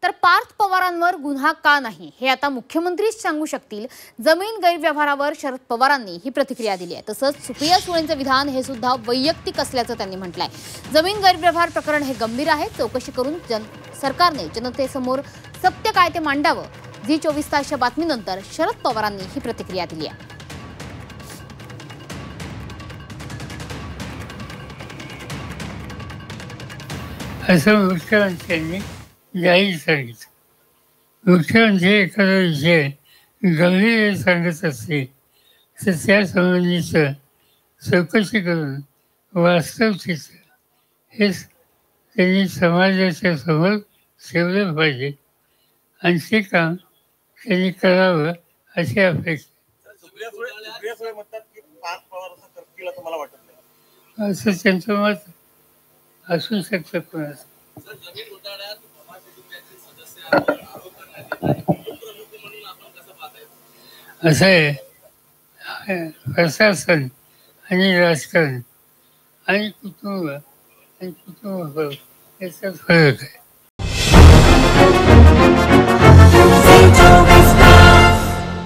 तर पार्थ पवारांवर गुन्हा का नाही हे आता मुख्यमंत्रीच सांगू शकतील। जमीन गैरव्यवहारावर शरद पवारांनी ही प्रतिक्रिया दिली आहे। तसंच सुप्रिया सुळेंचे विधान हे सुद्धा वैयक्तिक असल्याचं त्यांनी म्हटलंय। जमीन गैरव्यवहार प्रकरण हे गंभीर आहे, चौकशी करून सरकारने जनतेसमोर सत्य काय ते मांडावं। झी 24 तासच्या बातमीनंतर शरद पवारांनी ही प्रतिक्रिया दिली आहे। असं मुख्यमंत्र्यांनी जाहीर सांगितलं। मुख्यमंत्री एखादा विषय गंभीर सांगत असतील तर त्यासंबंधीचं चौकशी करून वास्तव चित्र हेच त्यांनी समाजाच्या समोर ठेवलं पाहिजे आणि ते काम त्यांनी करावं अशी अपेक्षा। असं त्यांचं मत असू शकतं कोणाचं। असं आहे, प्रशासन आणि राजकारण आणि कुटुंब याच्यात फरक आहे।